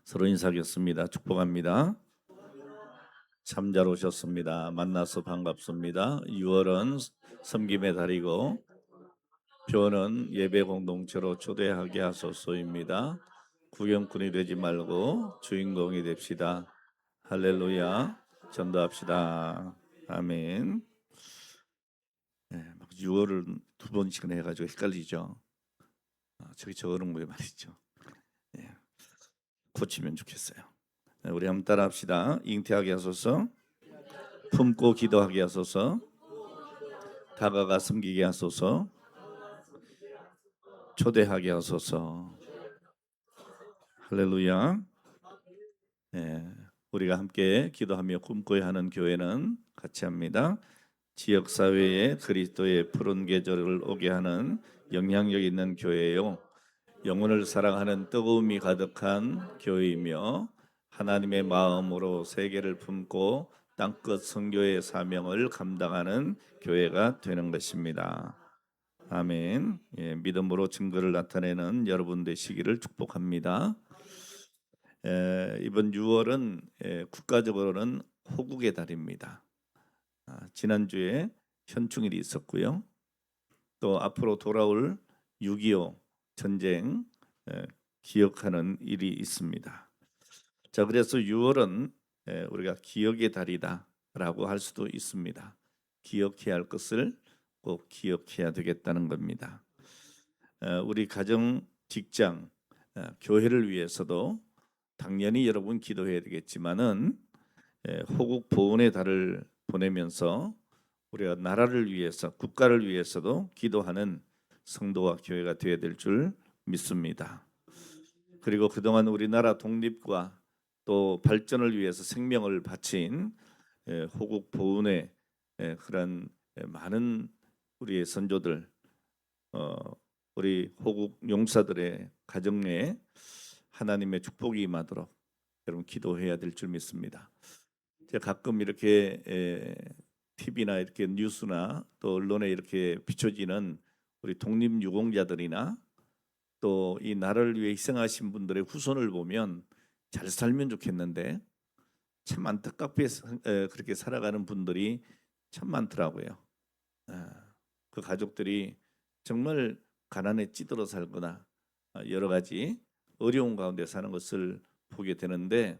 서로 인사하겠습니다. 축복합니다. 참 잘 오셨습니다. 만나서 반갑습니다. 6월은 섬김의 달이고 표는 예배 공동체로 초대하게 하소서입니다. 구경꾼이 되지 말고 주인공이 됩시다. 할렐루야. 전도합시다. 아멘. 6월을 두 번씩 해가지고 헷갈리죠. 저기 적어놓은 거 말이죠. 예, 고치면 좋겠어요. 우리 한번 따라합시다. 잉태하게 하소서, 품고 기도하게 하소서, 다가가 섬기게 하소서, 초대하게 하소서. 할렐루야. 예, 우리가 함께 기도하며 꿈꿔야 하는 교회는 같이 합니다. 지역사회에 그리스도의 푸른 계절을 오게 하는 영향력 있는 교회요, 영혼을 사랑하는 뜨거움이 가득한 교회이며 하나님의 마음으로 세계를 품고 땅끝 선교의 사명을 감당하는 교회가 되는 것입니다. 아멘. 예, 믿음으로 증거를 나타내는 여러분 되시기를 축복합니다. 이번 6월은 국가적으로는 호국의 달입니다. 지난주에 현충일이 있었고요. 또 앞으로 돌아올 6.25 전쟁 기억하는 일이 있습니다. 자, 그래서 6월은 우리가 기억의 달이다라고 할 수도 있습니다. 기억해야 할 것을 꼭 기억해야 되겠다는 겁니다. 우리 가정, 직장, 교회를 위해서도 당연히 여러분 기도해야 되겠지만은 호국 보훈의 달을 보내면서 우리가 나라를 위해서, 국가를 위해서도 기도하는 성도와 교회가 되어야 될 줄 믿습니다. 그리고 그동안 우리나라 독립과 또 발전을 위해서 생명을 바친 호국 보훈의 그런 많은 우리의 선조들, 우리 호국 용사들의 가정에 하나님의 축복이 임하도록 여러분 기도해야 될 줄 믿습니다. 제가 가끔 이렇게 TV나 이렇게 뉴스나 또 언론에 이렇게 비춰지는 우리 독립유공자들이나 또 이 나라를 위해 희생하신 분들의 후손을 보면 잘 살면 좋겠는데 참 안타깝게 그렇게 살아가는 분들이 참 많더라고요. 그 가족들이 정말 가난에 찌들어 살거나 여러 가지 어려운 가운데 사는 것을 보게 되는데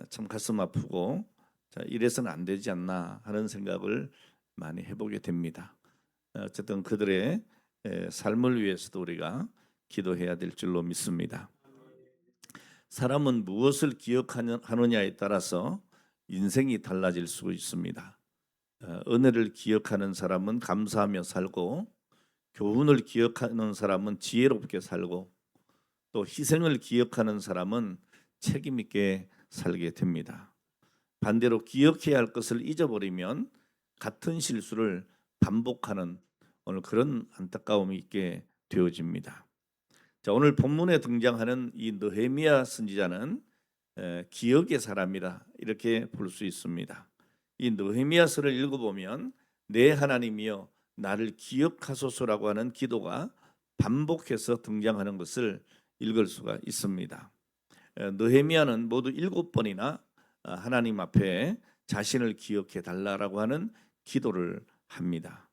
참 가슴 아프고, 자, 이래서는 안 되지 않나 하는 생각을 많이 해보게 됩니다. 어쨌든 그들의 삶을 위해서도 우리가 기도해야 될 줄로 믿습니다. 사람은 무엇을 기억하느냐에 따라서 인생이 달라질 수 있습니다. 은혜를 기억하는 사람은 감사하며 살고, 교훈을 기억하는 사람은 지혜롭게 살고, 또 희생을 기억하는 사람은 책임 있게 살게 됩니다. 반대로 기억해야 할 것을 잊어버리면 같은 실수를 반복하는 오늘 그런 안타까움이 있게 되어집니다. 자, 오늘 본문에 등장하는 이 느헤미야 선지자는 기억의 사람이라 이렇게 볼 수 있습니다. 이 느헤미야서를 읽어보면 내 하나님이여 나를 기억하소서라고 하는 기도가 반복해서 등장하는 것을 읽을 수가 있습니다. 느헤미야는 모두 7번이나 하나님 앞에 자신을 기억해 달라고 하는 기도를 합니다.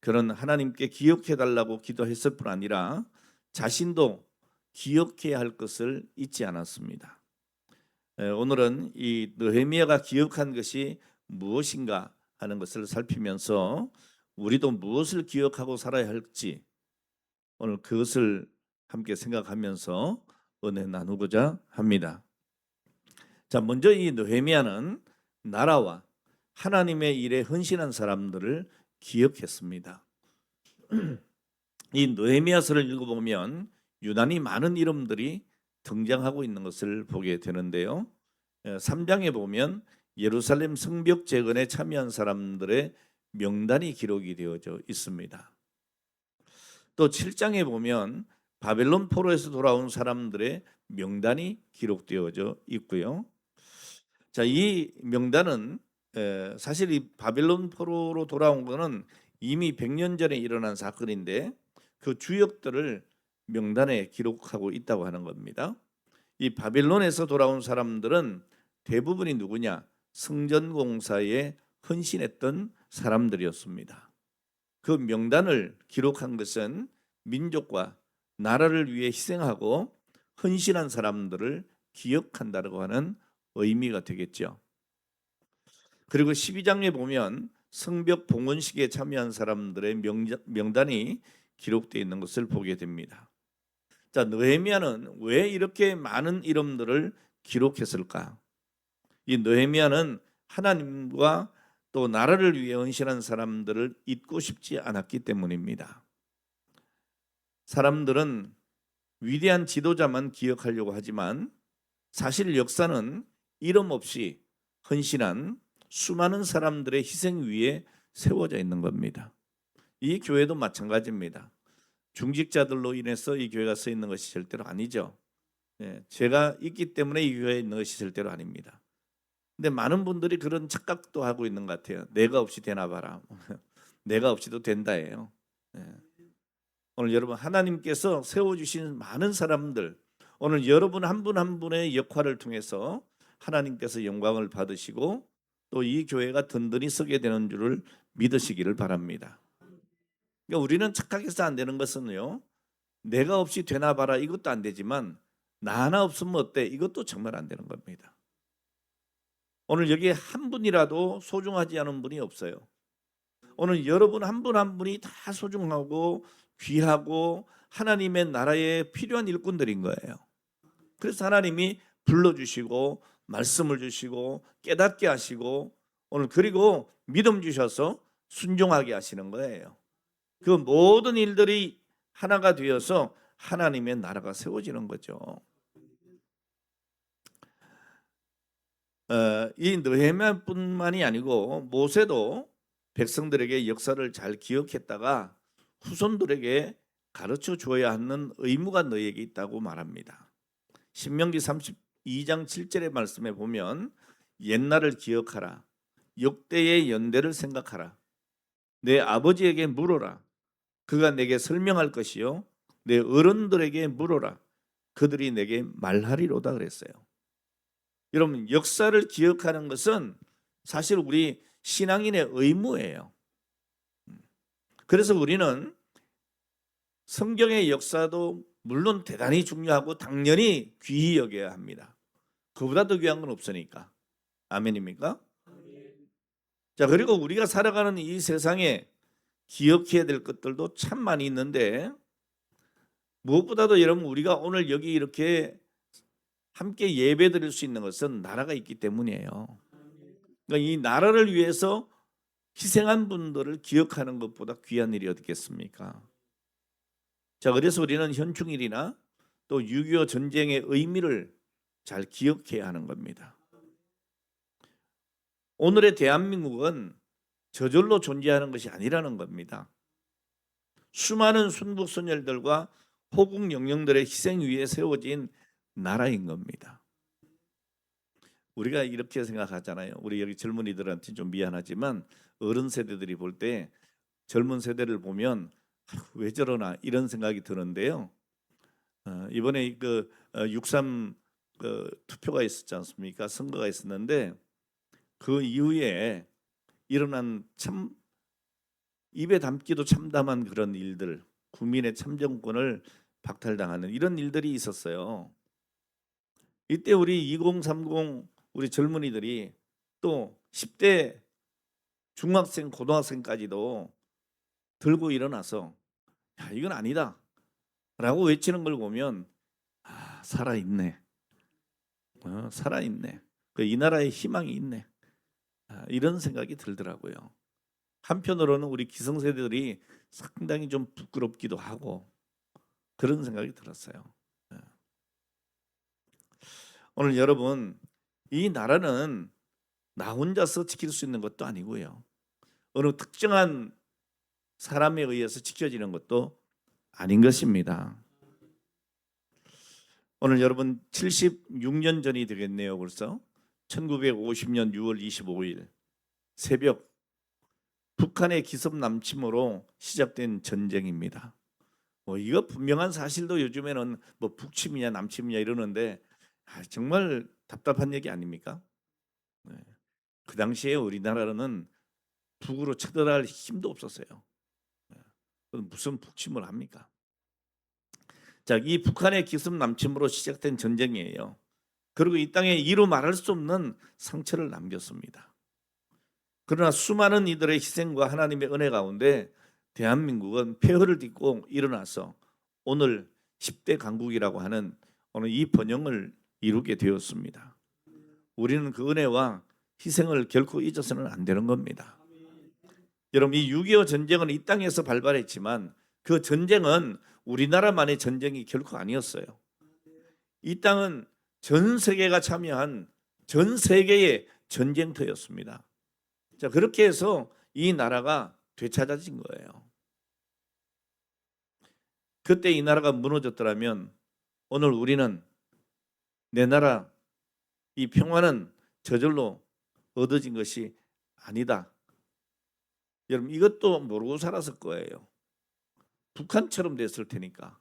그는 하나님께 기억해 달라고 기도했을 뿐 아니라 자신도 기억해야 할 것을 잊지 않았습니다. 오늘은 이 느헤미야가 기억한 것이 무엇인가 하는 것을 살피면서 우리도 무엇을 기억하고 살아야 할지 오늘 그것을 함께 생각하면서 은혜 나누고자 합니다. 자, 먼저 이 느헤미야는 나라와 하나님의 일에 헌신한 사람들을 기억했습니다. 이 느헤미야서를 읽어보면 유난히 많은 이름들이 등장하고 있는 것을 보게 되는데요. 3장에 보면 예루살렘 성벽 재건에 참여한 사람들의 명단이 기록이 되어져 있습니다. 또 7장에 보면 바벨론 포로에서 돌아온 사람들의 명단이 기록되어져 있고요. 자, 이 명단은 사실 이 바벨론 포로로 돌아온 것은 이미 100년 전에 일어난 사건인데 그 주역들을 명단에 기록하고 있다고 하는 겁니다. 이 바벨론에서 돌아온 사람들은 대부분이 누구냐? 성전 공사에 헌신했던 사람들이었습니다. 그 명단을 기록한 것은 민족과 나라를 위해 희생하고 헌신한 사람들을 기억한다고 하는 의미가 되겠죠. 그리고 12장에 보면 성벽 봉헌식에 참여한 사람들의 명단이 기록되어 있는 것을 보게 됩니다. 자, 느헤미야는 왜 이렇게 많은 이름들을 기록했을까? 이 느헤미야는 하나님과 또 나라를 위해 헌신한 사람들을 잊고 싶지 않았기 때문입니다. 사람들은 위대한 지도자만 기억하려고 하지만 사실 역사는 이름 없이 헌신한 수많은 사람들의 희생 위에 세워져 있는 겁니다. 이 교회도 마찬가지입니다. 중직자들로 인해서 이 교회가 서 있는 것이 절대로 아니죠. 제가 있기 때문에 이 교회에 있는 것이 절대로 아닙니다. 근데 많은 분들이 그런 착각도 하고 있는 것 같아요. 내가 없이 되나 봐라. 내가 없이도 된다예요. 오늘 여러분 하나님께서 세워주신 많은 사람들, 오늘 여러분 한 분 한 분의 역할을 통해서 하나님께서 영광을 받으시고 또 이 교회가 든든히 서게 되는 줄을 믿으시기를 바랍니다. 그러니까 우리는 착각해서 안 되는 것은요, 내가 없이 되나 봐라 이것도 안 되지만 나 하나 없으면 어때? 이것도 정말 안 되는 겁니다. 오늘 여기에 한 분이라도 소중하지 않은 분이 없어요. 오늘 여러분 한 분 한 분이 다 소중하고 귀하고 하나님의 나라에 필요한 일꾼들인 거예요. 그래서 하나님이 불러주시고 말씀을 주시고 깨닫게 하시고 오늘 그리고 믿음 주셔서 순종하게 하시는 거예요. 그 모든 일들이 하나가 되어서 하나님의 나라가 세워지는 거죠. 이 느헤미야뿐만이 아니고 모세도 백성들에게 역사를 잘 기억했다가 후손들에게 가르쳐 줘야 하는 의무가 너에게 있다고 말합니다. 신명기 32장 7절의 말씀에 보면 옛날을 기억하라. 역대의 연대를 생각하라. 내 아버지에게 물어라. 그가 내게 설명할 것이요. 내 어른들에게 물어라. 그들이 내게 말하리로다 그랬어요. 여러분 역사를 기억하는 것은 사실 우리 신앙인의 의무예요. 그래서 우리는 성경의 역사도 물론 대단히 중요하고 당연히 귀히 여겨야 합니다. 그보다 더 귀한 건 없으니까. 아멘입니까? 자, 그리고 우리가 살아가는 이 세상에 기억해야 될 것들도 참 많이 있는데 무엇보다도 여러분 우리가 오늘 여기 이렇게 함께 예배 드릴 수 있는 것은 나라가 있기 때문이에요. 그러니까 이 나라를 위해서 희생한 분들을 기억하는 것보다 귀한 일이 어디겠습니까? 자, 그래서 우리는 현충일이나 또 6.25 전쟁의 의미를 잘 기억해야 하는 겁니다. 오늘의 대한민국은 저절로 존재하는 것이 아니라는 겁니다. 수많은 순국선열들과 호국 영령들의 희생 위에 세워진 나라인 겁니다. 우리가 이렇게 생각하잖아요. 우리 여기 젊은이들한테 좀 미안하지만 어른 세대들이 볼 때 젊은 세대를 보면 왜 저러나 이런 생각이 드는데요. 이번에 그 6.3 투표가 있었지 않습니까? 선거가 있었는데 그 이후에 일어난 참 입에 담기도 참담한 그런 일들, 국민의 참정권을 박탈당하는 이런 일들이 있었어요. 이때 우리 2030 우리 젊은이들이 또 10대 중학생, 고등학생까지도 들고 일어나서 야, 이건 아니다 라고 외치는 걸 보면 살아있네. 살아있네. 이 나라에 희망이 있네. 이런 생각이 들더라고요. 한편으로는 우리 기성세대들이 상당히 좀 부끄럽기도 하고 그런 생각이 들었어요. 오늘 여러분 이 나라는 나 혼자서 지킬 수 있는 것도 아니고요. 어느 특정한 사람에 의해서 지켜지는 것도 아닌 것입니다. 오늘 여러분 76년 전이 되겠네요. 벌써 1950년 6월 25일 새벽 북한의 기습 남침으로 시작된 전쟁입니다. 이거 분명한 사실도 요즘에는 북침이냐 남침이냐 이러는데 정말 답답한 얘기 아닙니까? 네. 그 당시에 우리나라는 북으로 쳐들어갈 힘도 없었어요. 네. 무슨 북침을 합니까? 자, 이 북한의 기습 남침으로 시작된 전쟁이에요. 그리고 이 땅에 이루 말할 수 없는 상처를 남겼습니다. 그러나 수많은 이들의 희생과 하나님의 은혜 가운데 대한민국은 폐허를 딛고 일어나서 오늘 10대 강국이라고 하는 오늘 이 번영을 이루게 되었습니다. 우리는 그 은혜와 희생을 결코 잊어서는 안 되는 겁니다. 여러분, 이 6.25 전쟁은 이 땅에서 발발했지만 그 전쟁은 우리나라만의 전쟁이 결코 아니었어요. 이 땅은 전 세계가 참여한 전 세계의 전쟁터였습니다. 자, 그렇게 해서 이 나라가 되찾아진 거예요. 그때 이 나라가 무너졌더라면 오늘 우리는 내 나라 이 평화는 저절로 얻어진 것이 아니다. 여러분, 이것도 모르고 살았을 거예요. 북한처럼 됐을 테니까.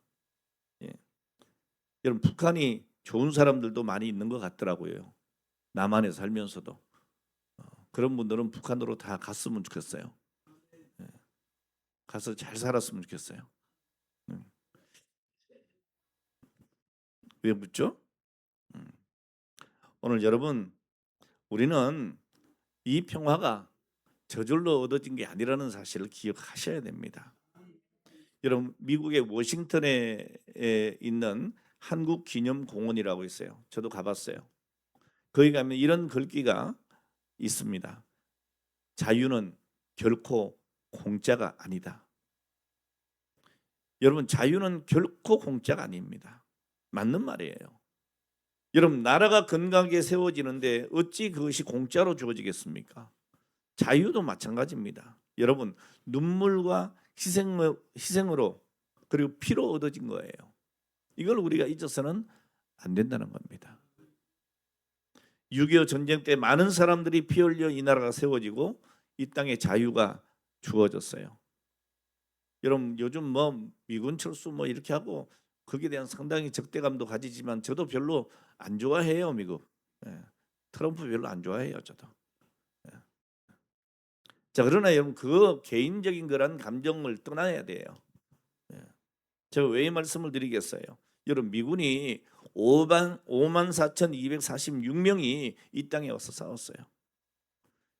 예. 여러분, 북한이 좋은 사람들도 많이 있는 것 같더라고요. 남한에 살면서도. 그런 분들은 북한으로 다 갔으면 좋겠어요. 예. 가서 잘 살았으면 좋겠어요. 왜 묻죠? 오늘 여러분, 우리는 이 평화가 저절로 얻어진 게 아니라는 사실을 기억하셔야 됩니다. 여러분, 미국의 워싱턴에 있는 한국기념공원이라고 있어요. 저도 가봤어요. 거기 가면 이런 글귀가 있습니다. 자유는 결코 공짜가 아니다. 여러분, 자유는 결코 공짜가 아닙니다. 맞는 말이에요. 여러분, 나라가 건강하게 세워지는데 어찌 그것이 공짜로 주어지겠습니까? 자유도 마찬가지입니다. 여러분, 눈물과 희생으로 그리고 피로 얻어진 거예요. 이걸 우리가 잊어서는 안 된다는 겁니다. 6.25 전쟁 때 많은 사람들이 피 흘려 이 나라가 세워지고 이 땅에 자유가 주어졌어요. 여러분, 요즘 뭐 미군 철수 뭐 이렇게 하고 거기에 대한 상당히 적대감도 가지지만 저도 별로 안 좋아해요, 미국. 예. 트럼프 별로 안 좋아해요, 저도. 예. 자, 그러나 여러분, 그 개인적인 거란 감정을 떠나야 돼요. 예. 제가 왜 이 말씀을 드리겠어요? 여러분, 미군이 54,246명이 이 땅에 와서 싸웠어요.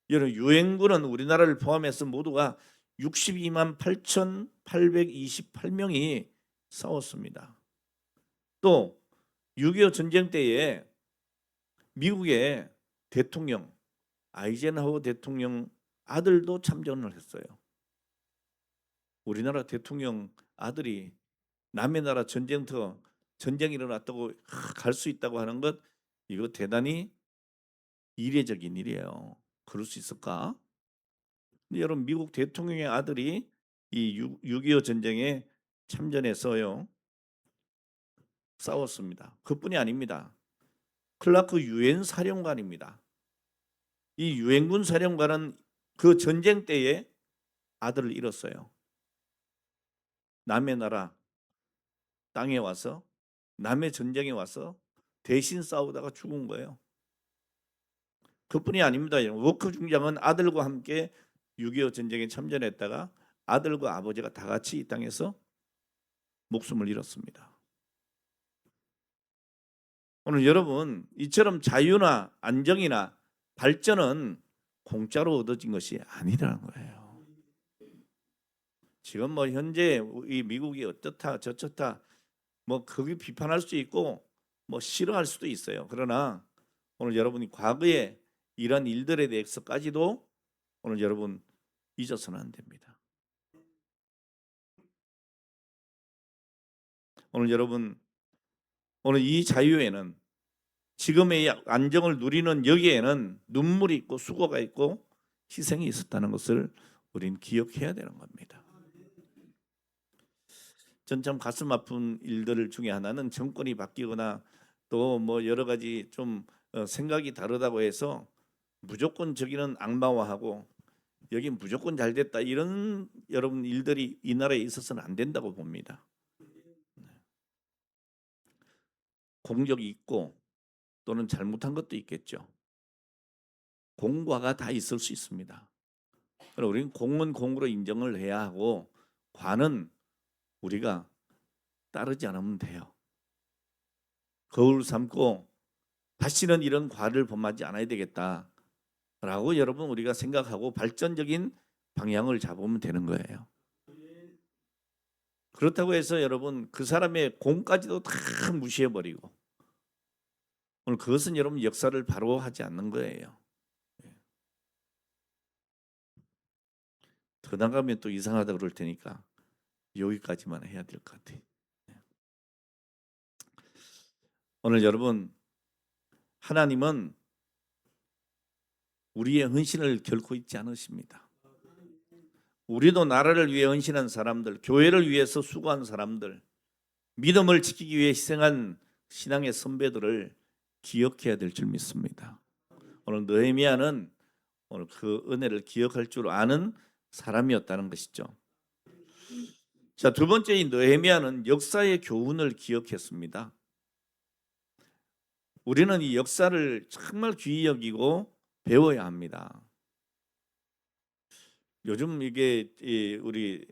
여러분, 유엔군은 우리나라를 포함해서 모두가 62만 8,828명이 싸웠습니다. 또 6.25 전쟁 때에 미국의 대통령 아이젠하워 대통령 아들도 참전을 했어요. 우리나라 대통령 아들이 남의 나라 전쟁터 전쟁이 일어났다고 갈 수 있다고 하는 것, 이거 대단히 이례적인 일이에요. 그럴 수 있을까? 근데 여러분, 미국 대통령의 아들이 이 6.25 전쟁에 참전해서요 싸웠습니다. 그뿐이 아닙니다. 클라크 유엔 사령관입니다. 이 유엔군 사령관은 그 전쟁 때에 아들을 잃었어요. 남의 나라 땅에 와서 남의 전쟁에 와서 대신 싸우다가 죽은 거예요. 그뿐이 아닙니다. 워크 중장은 아들과 함께 6.25 전쟁에 참전했다가 아들과 아버지가 다 같이 이 땅에서 목숨을 잃었습니다. 오늘 여러분, 이처럼 자유나 안정이나 발전은 공짜로 얻어진 것이 아니라는 거예요. 지금 뭐 현재 이 미국이 어떻다 저렇다 뭐 거기 비판할 수 있고 뭐 싫어할 수도 있어요. 그러나 오늘 여러분이 과거에 이런 일들에 대해서까지도 오늘 여러분 잊어서는 안 됩니다. 오늘 여러분, 오늘 이 자유에는 지금의 안정을 누리는 여기에는 눈물이 있고 수고가 있고 희생이 있었다는 것을 우리는 기억해야 되는 겁니다. 전 참 가슴 아픈 일들 중에 하나는 정권이 바뀌거나 또 뭐 여러 가지 좀 생각이 다르다고 해서 무조건 저기는 악마화하고 여기 무조건 잘 됐다 이런 여러분 일들이 이 나라에 있어서는 안 된다고 봅니다. 공적이 있고 또는 잘못한 것도 있겠죠. 공과가 다 있을 수 있습니다. 그럼 우리는 공은 공으로 인정을 해야 하고 과는 우리가 따르지 않으면 돼요. 거울 삼고 다시는 이런 과를 범하지 않아야 되겠다라고 여러분 우리가 생각하고 발전적인 방향을 잡으면 되는 거예요. 그렇다고 해서 여러분 그 사람의 공까지도 다 무시해버리고 오늘 그것은 여러분 역사를 바로 하지 않는 거예요. 더 나가면 또 이상하다 그럴 테니까 여기까지만 해야 될 것 같아요. 오늘 여러분 하나님은 우리의 헌신을 결코 잊지 않으십니다. 우리도 나라를 위해 헌신한 사람들, 교회를 위해서 수고한 사람들, 믿음을 지키기 위해 희생한 신앙의 선배들을 기억해야 될 줄 믿습니다. 오늘 느헤미야는 오늘 그 은혜를 기억할 줄 아는 사람이었다는 것이죠. 자, 두 번째 이 느헤미야는 역사의 교훈을 기억했습니다. 우리는 이 역사를 정말 귀히 여기고 배워야 합니다. 요즘 이게 우리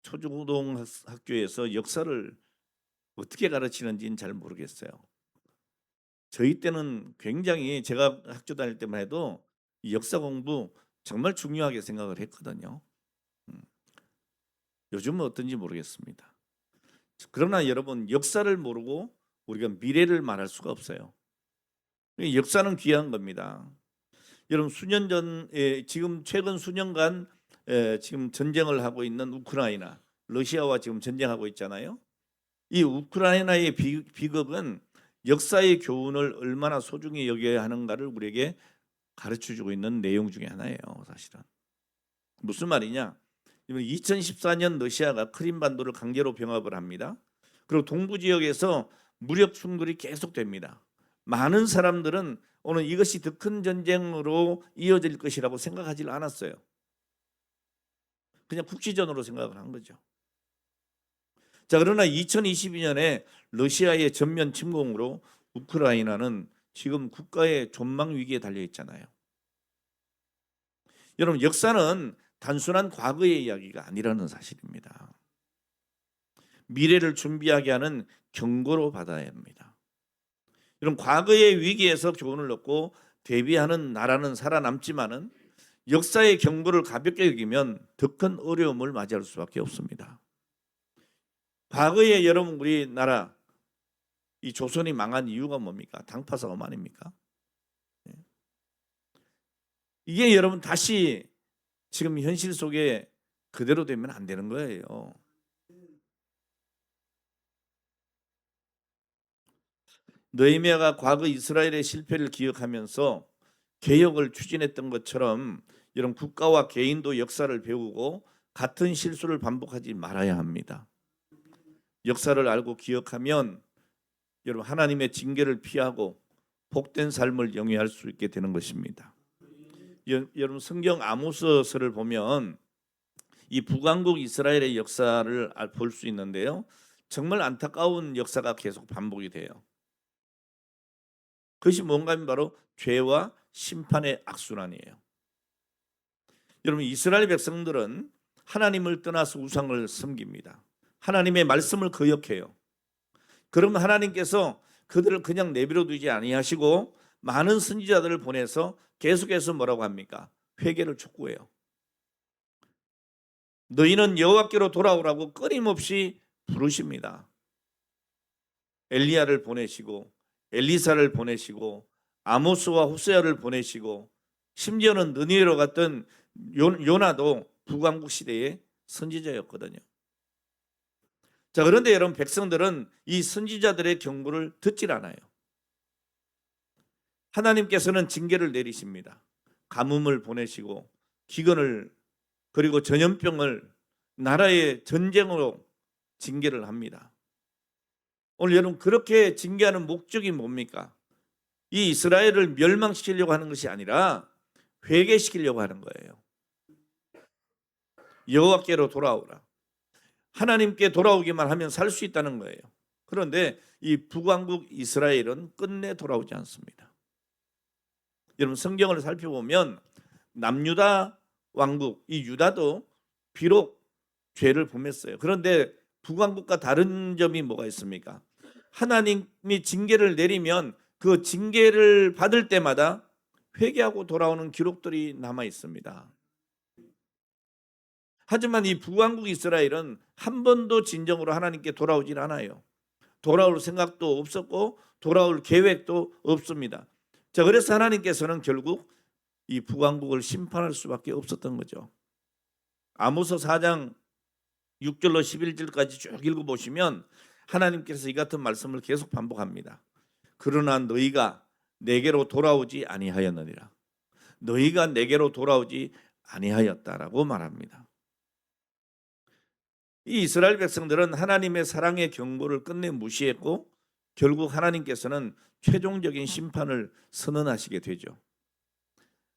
초중고등 학교에서 역사를 어떻게 가르치는지는 잘 모르겠어요. 저희 때는 굉장히 제가 학교 다닐 때만 해도 역사 공부 정말 중요하게 생각을 했거든요. 요즘은 어떤지 모르겠습니다. 그러나 여러분 역사를 모르고 우리가 미래를 말할 수가 없어요. 역사는 귀한 겁니다. 여러분 수년 전 지금 최근 수년간 지금 전쟁을 하고 있는 우크라이나, 러시아와 지금 전쟁하고 있잖아요. 이 우크라이나의 비극은 역사의 교훈을 얼마나 소중히 여겨야 하는가를 우리에게 가르쳐주고 있는 내용 중에 하나예요. 사실은 무슨 말이냐? 2014년 러시아가 크림반도를 강제로 병합을 합니다. 그리고 동부 지역에서 무력 충돌이 계속됩니다. 많은 사람들은 오늘 이것이 더 큰 전쟁으로 이어질 것이라고 생각하지 않았어요. 그냥 국지전으로 생각을 한 거죠. 자, 그러나 2022년에 러시아의 전면 침공으로 우크라이나는 지금 국가의 존망 위기에 달려 있잖아요. 여러분 역사는 단순한 과거의 이야기가 아니라는 사실입니다. 미래를 준비하게 하는 경고로 받아야 합니다. 여러분 과거의 위기에서 교훈을 얻고 대비하는 나라는 살아남지만은 역사의 경고를 가볍게 여기면 더 큰 어려움을 맞이할 수밖에 없습니다. 과거에 여러분 우리나라 이 조선이 망한 이유가 뭡니까? 당파사업 아닙니까? 이게 여러분 다시 지금 현실 속에 그대로 되면 안 되는 거예요. 느헤미야가 과거 이스라엘의 실패를 기억하면서 개혁을 추진했던 것처럼 이런 국가와 개인도 역사를 배우고 같은 실수를 반복하지 말아야 합니다. 역사를 알고 기억하면 여러분 하나님의 징계를 피하고 복된 삶을 영위할 수 있게 되는 것입니다. 여러분 성경 아모스서를 보면 이 북왕국 이스라엘의 역사를 볼 수 있는데요. 정말 안타까운 역사가 계속 반복이 돼요. 그것이 뭔가 하면 바로 죄와 심판의 악순환이에요. 여러분 이스라엘 백성들은 하나님을 떠나서 우상을 섬깁니다. 하나님의 말씀을 거역해요. 그러면 하나님께서 그들을 그냥 내버려 두지 아니하시고 많은 선지자들을 보내서 계속해서 뭐라고 합니까? 회개를 촉구해요. 너희는 여호와께로 돌아오라고 끊임없이 부르십니다. 엘리야를 보내시고 엘리사를 보내시고 아모스와 호세아를 보내시고 심지어는 느니웨로 갔던 요나도 북왕국 시대의 선지자였거든요. 자, 그런데 여러분 백성들은 이 선지자들의 경고를 듣질 않아요. 하나님께서는 징계를 내리십니다. 가뭄을 보내시고 기근을 그리고 전염병을 나라의 전쟁으로 징계를 합니다. 오늘 여러분 그렇게 징계하는 목적이 뭡니까? 이 이스라엘을 멸망시키려고 하는 것이 아니라 회개시키려고 하는 거예요. 여호와께로 돌아오라. 하나님께 돌아오기만 하면 살 수 있다는 거예요. 그런데 이 북왕국 이스라엘은 끝내 돌아오지 않습니다. 여러분 성경을 살펴보면 남유다 왕국 이 유다도 비록 죄를 범했어요. 그런데 북왕국과 다른 점이 뭐가 있습니까? 하나님이 징계를 내리면 그 징계를 받을 때마다 회개하고 돌아오는 기록들이 남아 있습니다. 하지만 이 북왕국 이스라엘은 한 번도 진정으로 하나님께 돌아오질 않아요. 돌아올 생각도 없었고 돌아올 계획도 없습니다. 자, 그래서 하나님께서는 결국 이 북왕국을 심판할 수밖에 없었던 거죠. 아모스 4장 6절로 11절까지 쭉 읽어보시면 하나님께서 이 같은 말씀을 계속 반복합니다. 그러나 너희가 내게로 돌아오지 아니하였느니라. 너희가 내게로 돌아오지 아니하였다라고 말합니다. 이 이스라엘 백성들은 하나님의 사랑의 경고를 끝내 무시했고 결국 하나님께서는 최종적인 심판을 선언하시게 되죠.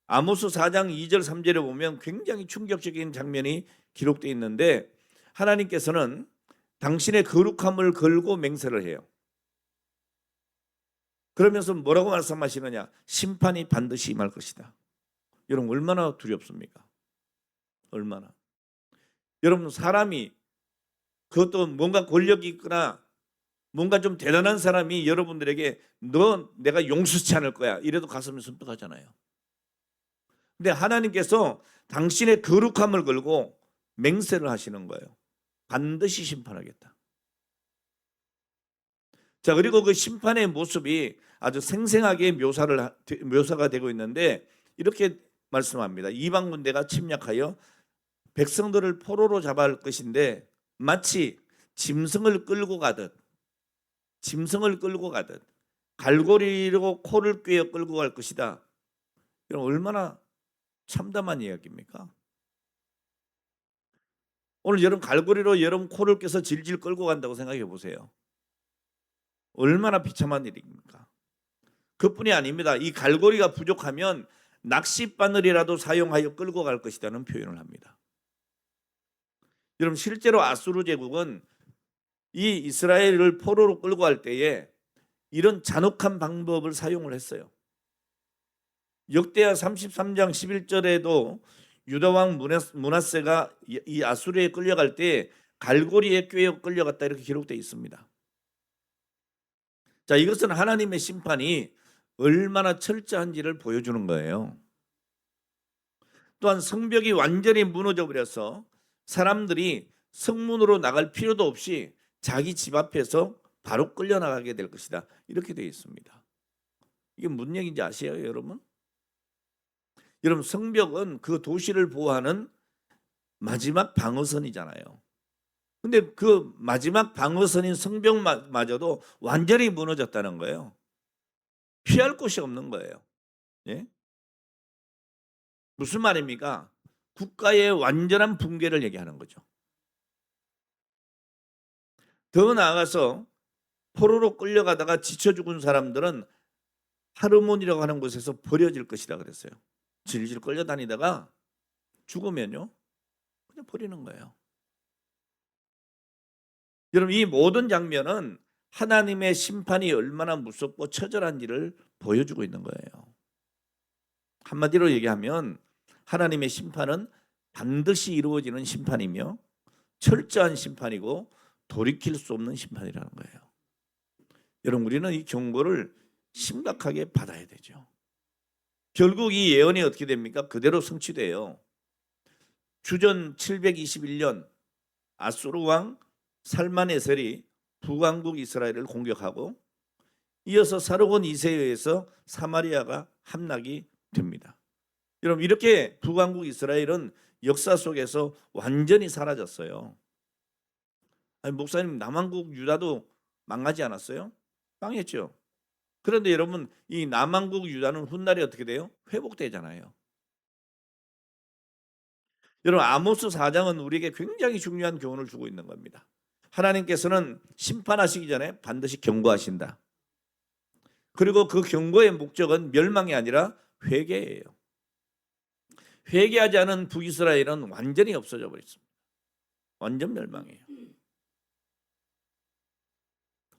아모스 4장 2절 3절에 보면 굉장히 충격적인 장면이 기록되어 있는데 하나님께서는 당신의 거룩함을 걸고 맹세를 해요. 그러면서 뭐라고 말씀하시느냐? 심판이 반드시 임할 것이다. 여러분 얼마나 두렵습니까? 얼마나. 여러분 사람이 그것도 뭔가 권력이 있거나 뭔가 좀 대단한 사람이 여러분들에게 너 내가 용서치 않을 거야 이래도 가슴이 섬뜩하잖아요. 근데 하나님께서 당신의 거룩함을 걸고 맹세를 하시는 거예요. 반드시 심판하겠다. 자, 그리고 그 심판의 모습이 아주 생생하게 묘사가 되고 있는데 이렇게 말씀합니다. 이방 군대가 침략하여 백성들을 포로로 잡아갈 것인데 마치 짐승을 끌고 가듯 갈고리로 코를 꿰어 끌고 갈 것이다. 이런 얼마나 참담한 이야기입니까? 오늘 여러분 갈고리로 여러분 코를 껴서 질질 끌고 간다고 생각해 보세요. 얼마나 비참한 일입니까? 그뿐이 아닙니다. 이 갈고리가 부족하면 낚싯바늘이라도 사용하여 끌고 갈 것이라는 표현을 합니다. 여러분 실제로 아수르 제국은 이 이스라엘을 포로로 끌고 갈 때에 이런 잔혹한 방법을 사용을 했어요. 역대하 33장 11절에도 유다왕 므낫세가 이 아수르에 끌려갈 때 갈고리에 꿰어 끌려갔다 이렇게 기록되어 있습니다. 자, 이것은 하나님의 심판이 얼마나 철저한지를 보여주는 거예요. 또한 성벽이 완전히 무너져 버려서 사람들이 성문으로 나갈 필요도 없이 자기 집 앞에서 바로 끌려나가게 될 것이다. 이렇게 되어 있습니다. 이게 무슨 얘기인지 아세요, 여러분? 여러분 성벽은 그 도시를 보호하는 마지막 방어선이잖아요. 근데 그 마지막 방어선인 성벽마저도 완전히 무너졌다는 거예요. 피할 곳이 없는 거예요. 예? 무슨 말입니까? 국가의 완전한 붕괴를 얘기하는 거죠. 더 나아가서 포로로 끌려가다가 지쳐 죽은 사람들은 하르몬이라고 하는 곳에서 버려질 것이다 그랬어요. 질질 끌려다니다가 죽으면요 그냥 버리는 거예요. 여러분 이 모든 장면은 하나님의 심판이 얼마나 무섭고 처절한지를 보여주고 있는 거예요. 한마디로 얘기하면 하나님의 심판은 반드시 이루어지는 심판이며 철저한 심판이고 돌이킬 수 없는 심판이라는 거예요. 여러분 우리는 이 경고를 심각하게 받아야 되죠. 결국 이 예언이 어떻게 됩니까? 그대로 성취돼요. 주전 721년 아수르 왕 살만에셀이 북왕국 이스라엘을 공격하고 이어서 사르곤 2세에 의해서 사마리아가 함락이 됩니다. 여러분 이렇게 북왕국 이스라엘은 역사 속에서 완전히 사라졌어요. 아니, 목사님 남왕국 유다도 망하지 않았어요? 망했죠. 그런데 여러분 이 남왕국 유다는 훗날에 어떻게 돼요? 회복되잖아요. 여러분 아모스 4장은 우리에게 굉장히 중요한 교훈을 주고 있는 겁니다. 하나님께서는 심판하시기 전에 반드시 경고하신다. 그리고 그 경고의 목적은 멸망이 아니라 회개예요. 회개하지 않은 북이스라엘은 완전히 없어져 버렸습니다. 완전 멸망이에요.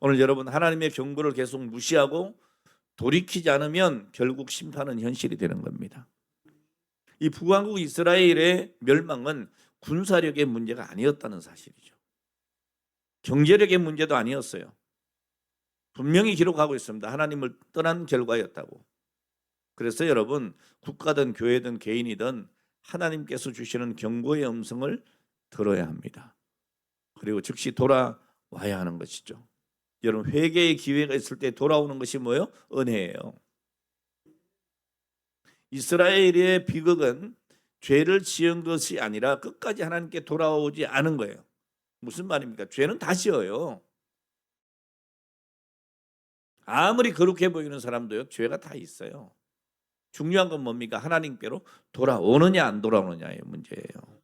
오늘 여러분 하나님의 경고를 계속 무시하고 돌이키지 않으면 결국 심판은 현실이 되는 겁니다. 이 북왕국 이스라엘의 멸망은 군사력의 문제가 아니었다는 사실이죠. 경제력의 문제도 아니었어요. 분명히 기록하고 있습니다. 하나님을 떠난 결과였다고. 그래서 여러분 국가든 교회든 개인이든 하나님께서 주시는 경고의 음성을 들어야 합니다. 그리고 즉시 돌아와야 하는 것이죠. 여러분 회개의 기회가 있을 때 돌아오는 것이 뭐예요? 은혜예요. 이스라엘의 비극은 죄를 지은 것이 아니라 끝까지 하나님께 돌아오지 않은 거예요. 무슨 말입니까? 죄는 다 지어요. 아무리 거룩해 보이는 사람도요, 죄가 다 있어요. 중요한 건 뭡니까? 하나님께로 돌아오느냐 안 돌아오느냐의 문제예요.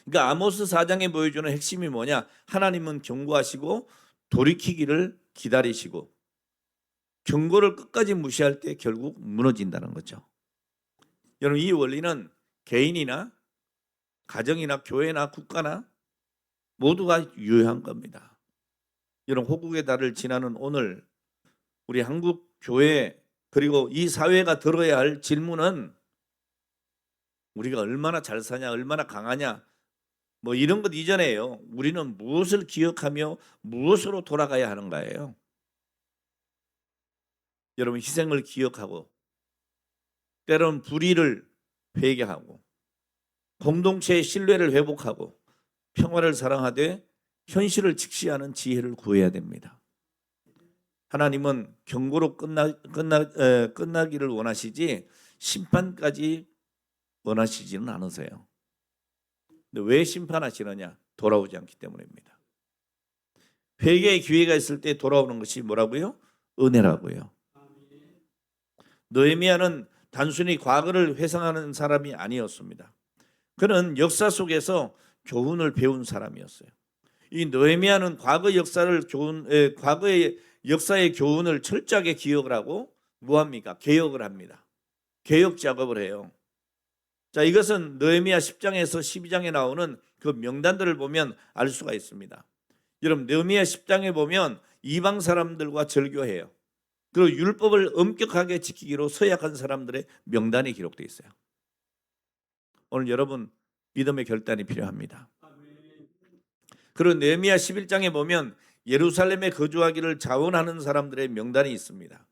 그러니까 아모스 4장에 보여주는 핵심이 뭐냐? 하나님은 경고하시고 돌이키기를 기다리시고 경고를 끝까지 무시할 때 결국 무너진다는 거죠. 여러분 이 원리는 개인이나 가정이나 교회나 국가나 모두가 유효한 겁니다. 여러분 호국의 달을 지나는 오늘 우리 한국 교회 그리고 이 사회가 들어야 할 질문은 우리가 얼마나 잘 사냐, 얼마나 강하냐 뭐 이런 것 이전에요. 우리는 무엇을 기억하며 무엇으로 돌아가야 하는가예요. 여러분 희생을 기억하고 때로는 불의를 회개하고 공동체의 신뢰를 회복하고 평화를 사랑하되 현실을 직시하는 지혜를 구해야 됩니다. 하나님은 경고로 끝나기를 원하시지 심판까지 원하시지는 않으세요. 근데 왜 심판하시느냐? 돌아오지 않기 때문입니다. 회개의 기회가 있을 때 돌아오는 것이 뭐라고요? 은혜라고요. 느헤미야는 단순히 과거를 회상하는 사람이 아니었습니다. 그는 역사 속에서 교훈을 배운 사람이었어요. 이 느헤미야는 과거의 역사의 교훈을 철저하게 기억을 하고 뭐합니까? 개혁을 합니다. 개혁 작업을 해요. 자, 이것은 느헤미야 10장에서 12장에 나오는 그 명단들을 보면 알 수가 있습니다. 여러분 느헤미야 10장에 보면 이방 사람들과 절교해요. 그리고 율법을 엄격하게 지키기로 서약한 사람들의 명단이 기록되어 있어요. 오늘 여러분 믿음의 결단이 필요합니다. 그리고 느헤미야 11장에 보면 예루살렘에 거주하기를 자원하는 사람들의 명단이 있습니다.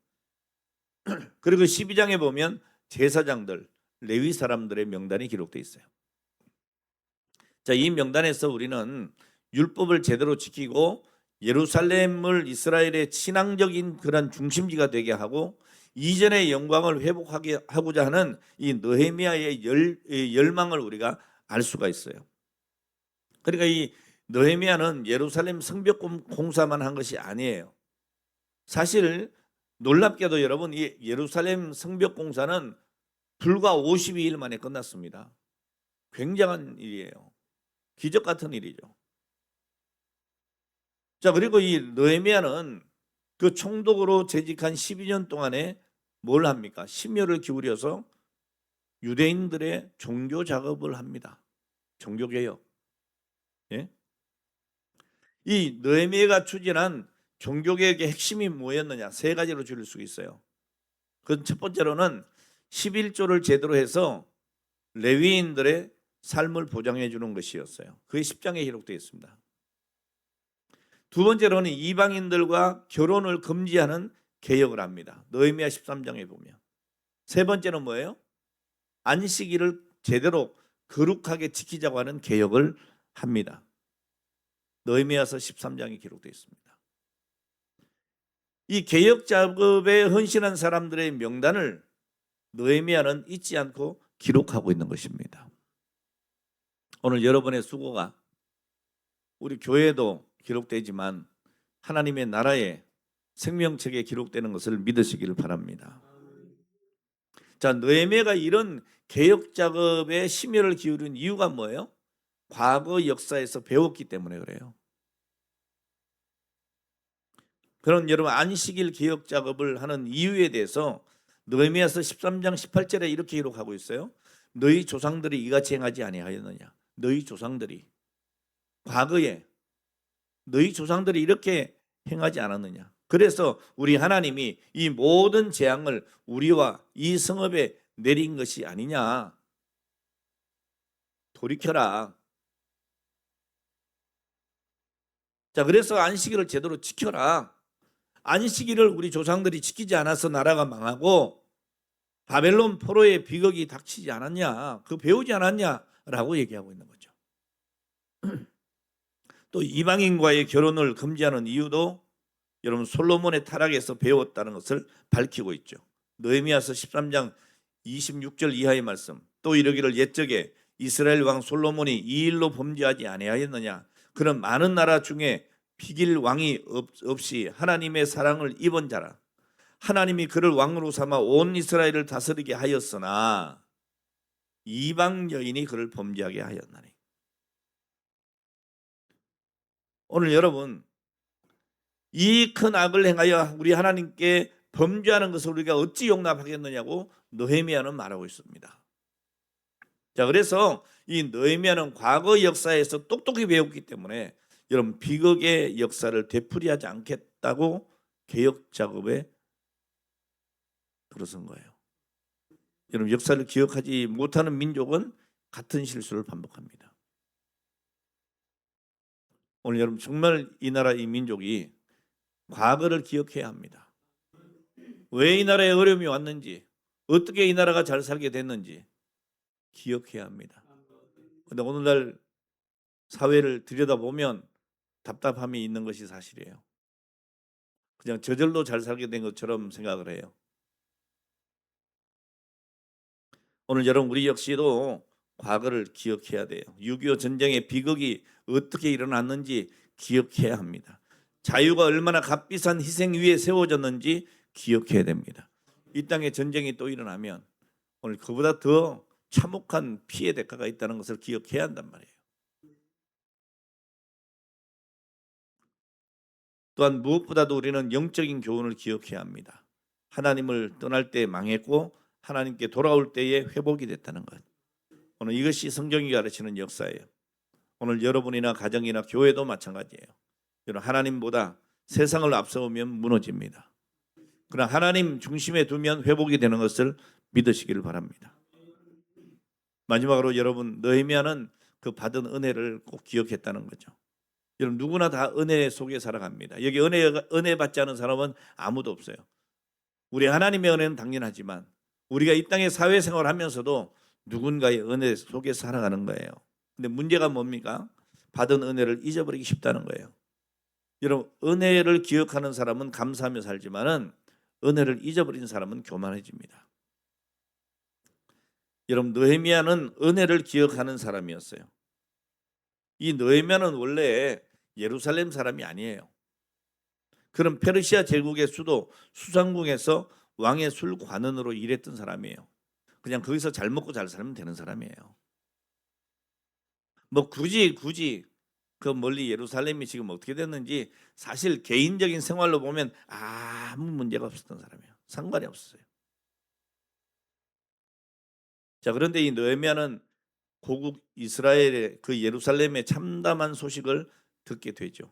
그리고 12장에 보면 제사장들, 레위 사람들의 명단이 기록되어 있어요. 자, 이 명단에서 우리는 율법을 제대로 지키고 예루살렘을 이스라엘의 신앙적인 그런 중심지가 되게 하고 이전의 영광을 회복하게 하고자 하는 이 느헤미야의 열망을 우리가 알 수가 있어요. 그러니까 이 느헤미야는 예루살렘 성벽 공사만 한 것이 아니에요. 사실 놀랍게도 여러분 이 예루살렘 성벽 공사는 불과 52일 만에 끝났습니다. 굉장한 일이에요. 기적 같은 일이죠. 자, 그리고 이 느헤미야는 그 총독으로 재직한 12년 동안에 뭘 합니까? 심혈을 기울여서 유대인들의 종교 작업을 합니다. 종교 개혁. 예? 이 느헤미야가 추진한 종교 개혁의 핵심이 뭐였느냐? 세 가지로 줄일 수 있어요. 그 첫 번째로는 11조를 제대로 해서 레위인들의 삶을 보장해 주는 것이었어요. 그게 10장에 기록되어 있습니다. 두 번째로는 이방인들과 결혼을 금지하는 개혁을 합니다. 느헤미야 13장에 보면. 세 번째는 뭐예요? 안식일을 제대로 거룩하게 지키자고 하는 개혁을 합니다. 느헤미야서 13장에 기록되어 있습니다. 이 개혁 작업에 헌신한 사람들의 명단을 느헤미야는 잊지 않고 기록하고 있는 것입니다. 오늘 여러분의 수고가 우리 교회도 기록되지만 하나님의 나라의 생명책에 기록되는 것을 믿으시기를 바랍니다. 자, 느헤미야가 이런 개혁 작업에 심혈을 기울인 이유가 뭐예요? 과거 역사에서 배웠기 때문에 그래요. 그런 여러분 안식일 개혁 작업을 하는 이유에 대해서 느헤미야서 13장 18절에 이렇게 기록하고 있어요. 너희 조상들이 이같이 행하지 아니하였느냐? 너희 조상들이 과거에 너희 조상들이 이렇게 행하지 않았느냐. 그래서 우리 하나님이 이 모든 재앙을 우리와 이 성읍에 내린 것이 아니냐. 돌이켜라. 자, 그래서 안식일을 제대로 지켜라. 안식일을 우리 조상들이 지키지 않아서 나라가 망하고 바벨론 포로의 비극이 닥치지 않았냐, 그 배우지 않았냐라고 얘기하고 있는 거죠. 또 이방인과의 결혼을 금지하는 이유도 여러분 솔로몬의 타락에서 배웠다는 것을 밝히고 있죠. 느헤미야서 13장 26절 이하의 말씀. 또 이르기를 옛적에 이스라엘 왕 솔로몬이 이 일로 범죄하지 아니하였느냐. 그런 많은 나라 중에 비길 왕이 없이 하나님의 사랑을 입은 자라. 하나님이 그를 왕으로 삼아 온 이스라엘을 다스리게 하였으나 이방 여인이 그를 범죄하게 하였나니. 오늘 여러분, 이 큰 악을 행하여 우리 하나님께 범죄하는 것을 우리가 어찌 용납하겠느냐고 느헤미야는 말하고 있습니다. 자, 그래서 이 느헤미야는 과거 역사에서 똑똑히 배웠기 때문에 여러분 비극의 역사를 되풀이하지 않겠다고 개혁 작업에 들어선 거예요. 여러분 역사를 기억하지 못하는 민족은 같은 실수를 반복합니다. 오늘 여러분 정말 이 나라 이 민족이 과거를 기억해야 합니다. 왜 이 나라에 어려움이 왔는지, 어떻게 이 나라가 잘 살게 됐는지 기억해야 합니다. 그런데 오늘날 사회를 들여다보면 답답함이 있는 것이 사실이에요. 그냥 저절로 잘 살게 된 것처럼 생각을 해요. 오늘 여러분 우리 역시도 과거를 기억해야 돼요. 6.25 전쟁의 비극이 어떻게 일어났는지 기억해야 합니다. 자유가 얼마나 값비싼 희생 위에 세워졌는지 기억해야 됩니다. 이 땅에 전쟁이 또 일어나면 오늘 그보다 더 참혹한 피해 대가가 있다는 것을 기억해야 한단 말이에요. 또한 무엇보다도 우리는 영적인 교훈을 기억해야 합니다. 하나님을 떠날 때 망했고 하나님께 돌아올 때에 회복이 됐다는 것. 오늘 이것이 성경이 가르치는 역사예요. 오늘 여러분이나 가정이나 교회도 마찬가지예요. 여러분 하나님보다 세상을 앞세우면 무너집니다. 그러나 하나님 중심에 두면 회복이 되는 것을 믿으시기를 바랍니다. 마지막으로 여러분 느헤미야는 그 받은 은혜를 꼭 기억했다는 거죠. 여러분 누구나 다 은혜 속에 살아갑니다. 여기 은혜 받지 않은 사람은 아무도 없어요. 우리 하나님의 은혜는 당연하지만 우리가 이 땅에 사회생활을 하면서도 누군가의 은혜 속에 살아가는 거예요. 근데 문제가 뭡니까? 받은 은혜를 잊어버리기 쉽다는 거예요. 여러분 은혜를 기억하는 사람은 감사하며 살지만은 은혜를 잊어버린 사람은 교만해집니다. 여러분 느헤미야는 은혜를 기억하는 사람이었어요. 이 느헤미야는 원래 예루살렘 사람이 아니에요. 그런 페르시아 제국의 수도 수상궁에서 왕의 술관원으로 일했던 사람이에요. 그냥 거기서 잘 먹고 잘 살면 되는 사람이에요. 뭐 굳이 그 멀리 예루살렘이 지금 어떻게 됐는지 사실 개인적인 생활로 보면 아무 문제가 없었던 사람이에요. 상관이 없었어요. 자, 그런데 이 느헤미야는 고국 이스라엘의 그 예루살렘의 참담한 소식을 듣게 되죠.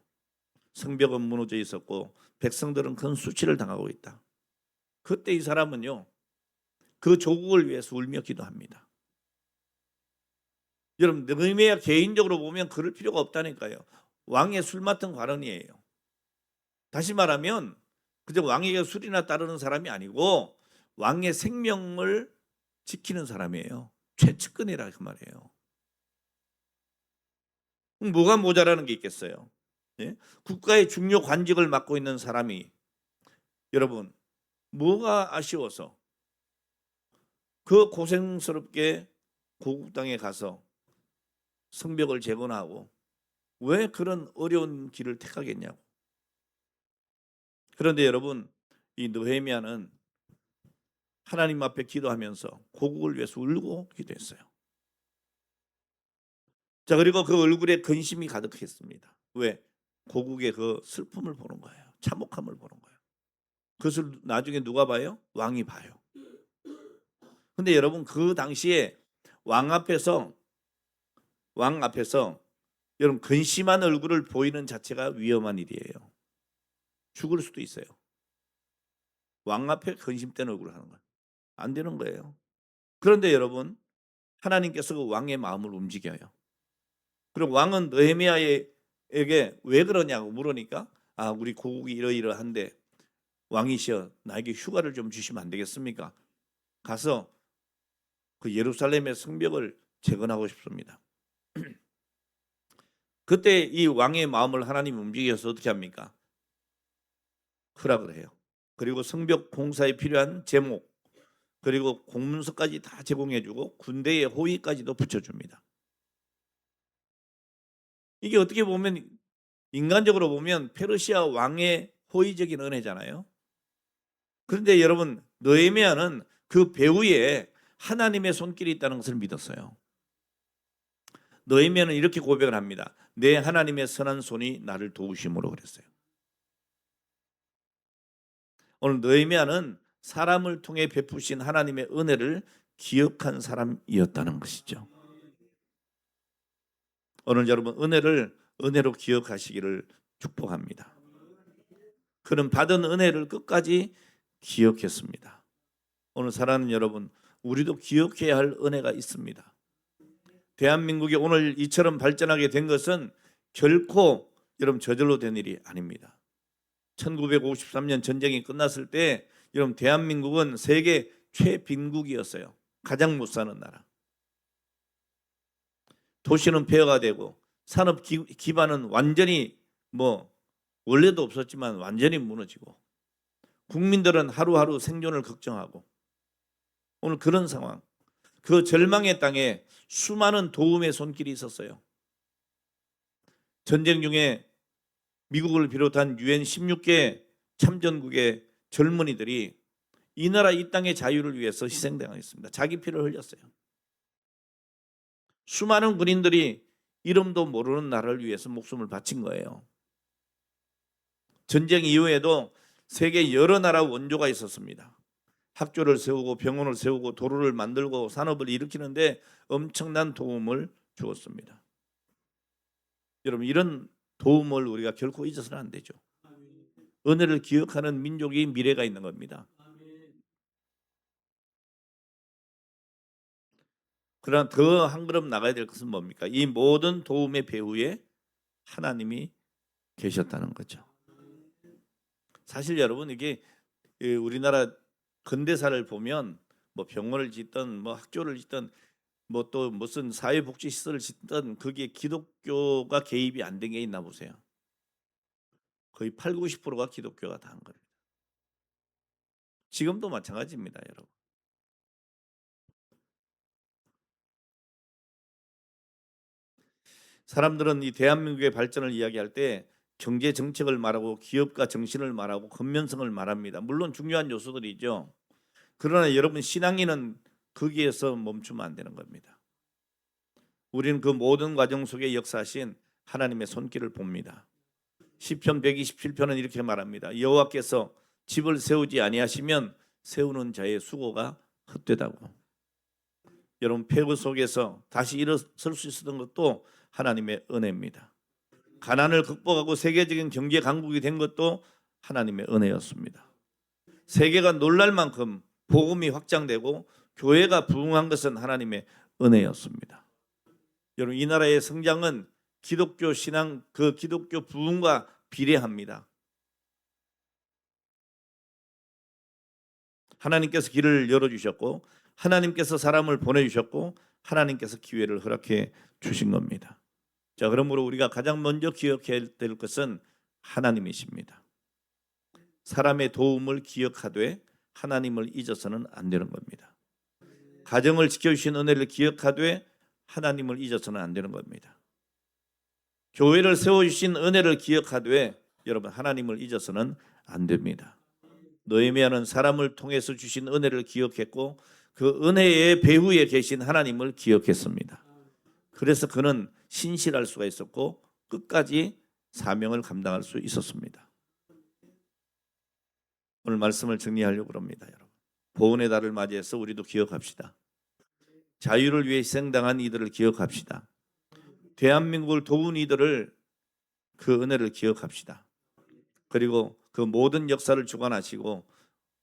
성벽은 무너져 있었고 백성들은 큰 수치를 당하고 있다. 그때 이 사람은요 그 조국을 위해서 울며 기도합니다. 여러분 느헤미야 개인적으로 보면 그럴 필요가 없다니까요. 왕의 술 맡은 관원이에요. 다시 말하면 그저 왕에게 술이나 따르는 사람이 아니고 왕의 생명을 지키는 사람이에요. 최측근이라 그 말이에요. 뭐가 모자라는 게 있겠어요? 예? 국가의 중요 관직을 맡고 있는 사람이 여러분 뭐가 아쉬워서 그 고생스럽게 고국 땅에 가서 성벽을 재건하고 왜 그런 어려운 길을 택하겠냐고. 그런데 여러분 이 느헤미야는 하나님 앞에 기도하면서 고국을 위해서 울고 기도했어요. 자, 그리고 그 얼굴에 근심이 가득했습니다. 왜? 고국의 그 슬픔을 보는 거예요. 참혹함을 보는 거예요. 그것을 나중에 누가 봐요? 왕이 봐요. 근데 여러분 그 당시에 왕 앞에서 여러분 근심한 얼굴을 보이는 자체가 위험한 일이에요. 죽을 수도 있어요. 왕 앞에 헌신된 얼굴을 하는 거예요. 안 되는 거예요. 그런데 여러분, 하나님께서 그 왕의 마음을 움직여요. 그리고 왕은 느헤미야에게 왜 그러냐고 물으니까 우리 고국이 이러이러한데 왕이시여 나에게 휴가를 좀 주시면 안 되겠습니까? 가서 그 예루살렘의 성벽을 재건하고 싶습니다. 그때 이 왕의 마음을 하나님이 움직여서 어떻게 합니까? 허락을 해요. 그리고 성벽 공사에 필요한 제목 그리고 공문서까지 다 제공해주고 군대의 호위까지도 붙여줍니다. 이게 어떻게 보면 인간적으로 보면 페르시아 왕의 호의적인 은혜잖아요. 그런데 여러분 느헤미야는 그 배후에 하나님의 손길이 있다는 것을 믿었어요. 느헤미야는 이렇게 고백을 합니다. 내 하나님의 선한 손이 나를 도우심으로 그랬어요. 오늘 느헤미야는 사람을 통해 베푸신 하나님의 은혜를 기억한 사람이었다는 것이죠. 오늘 여러분 은혜를 은혜로 기억하시기를 축복합니다. 그는 받은 은혜를 끝까지 기억했습니다. 오늘 사랑하는 여러분, 우리도 기억해야 할 은혜가 있습니다. 대한민국이 오늘 이처럼 발전하게 된 것은 결코 여러분 저절로 된 일이 아닙니다. 1953년 전쟁이 끝났을 때 여러분 대한민국은 세계 최빈국이었어요. 가장 못 사는 나라. 도시는 폐허가 되고 산업 기반은 완전히 원래도 없었지만 완전히 무너지고 국민들은 하루하루 생존을 걱정하고 오늘 그런 상황. 그 절망의 땅에 수많은 도움의 손길이 있었어요. 전쟁 중에 미국을 비롯한 유엔 16개 참전국의 젊은이들이 이 나라 이 땅의 자유를 위해서 희생당했습니다. 자기 피를 흘렸어요. 수많은 군인들이 이름도 모르는 나라를 위해서 목숨을 바친 거예요. 전쟁 이후에도 세계 여러 나라 원조가 있었습니다. 학교를 세우고 병원을 세우고 도로를 만들고 산업을 일으키는데 엄청난 도움을 주었습니다. 여러분 이런 도움을 우리가 결코 잊어서는 안 되죠. 은혜를 기억하는 민족이 미래가 있는 겁니다. 그러나 더 한 걸음 나가야 될 것은 뭡니까? 이 모든 도움의 배후에 하나님이 계셨다는 거죠. 사실 여러분 이게 우리나라 근대사를 보면 병원을 짓든 학교를 짓든 또 무슨 사회복지시설을 짓든 거기에 기독교가 개입이 안 된 게 있나 보세요. 거의 8, 90%가 기독교가 다 한 겁니다. 지금도 마찬가지입니다, 여러분. 사람들은 이 대한민국의 발전을 이야기할 때 경제 정책을 말하고 기업가 정신을 말하고 건면성을 말합니다. 물론 중요한 요소들이죠. 그러나 여러분 신앙인은 거기에서 멈추면 안 되는 겁니다. 우리는 그 모든 과정 속에 역사하신 하나님의 손길을 봅니다. 시편 127편은 이렇게 말합니다. 여호와께서 집을 세우지 아니하시면 세우는 자의 수고가 헛되다고. 여러분 폐허 속에서 다시 일어설 수 있었던 것도 하나님의 은혜입니다. 가난을 극복하고 세계적인 경제 강국이 된 것도 하나님의 은혜였습니다. 세계가 놀랄 만큼 복음이 확장되고 교회가 부흥한 것은 하나님의 은혜였습니다. 여러분 이 나라의 성장은 기독교 신앙 그 기독교 부흥과 비례합니다. 하나님께서 길을 열어주셨고 하나님께서 사람을 보내주셨고 하나님께서 기회를 허락해 주신 겁니다. 자, 그러므로 우리가 가장 먼저 기억해야 될 것은 하나님이십니다. 사람의 도움을 기억하되 하나님을 잊어서는 안 되는 겁니다. 가정을 지켜주신 은혜를 기억하되 하나님을 잊어서는 안 되는 겁니다. 교회를 세워주신 은혜를 기억하되 여러분 하나님을 잊어서는 안 됩니다. 느헤미야는 사람을 통해서 주신 은혜를 기억했고 그 은혜의 배후에 계신 하나님을 기억했습니다. 그래서 그는 신실할 수가 있었고 끝까지 사명을 감당할 수 있었습니다. 오늘 말씀을 정리하려고 합니다. 여러분 보은의 달을 맞이해서 우리도 기억합시다. 자유를 위해 희생당한 이들을 기억합시다. 대한민국을 도운 이들을 그 은혜를 기억합시다. 그리고 그 모든 역사를 주관하시고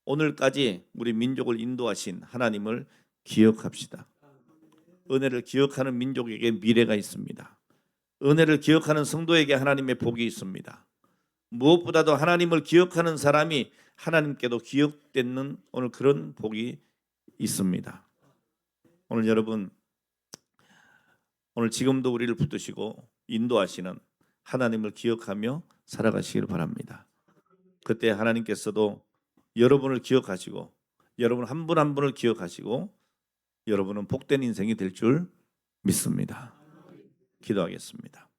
오늘까지 우리 민족을 인도하신 하나님을 기억합시다. 은혜를 기억하는 민족에게 미래가 있습니다. 은혜를 기억하는 성도에게 하나님의 복이 있습니다. 무엇보다도 하나님을 기억하는 사람이 하나님께도 기억되는 오늘 그런 복이 있습니다. 오늘 여러분, 오늘 지금도 우리를 붙드시고 인도하시는 하나님을 기억하며 살아가시길 바랍니다. 그때 하나님께서도 여러분을 기억하시고 여러분 한 분 한 분을 기억하시고 여러분은 복된 인생이 될 줄 믿습니다. 기도하겠습니다.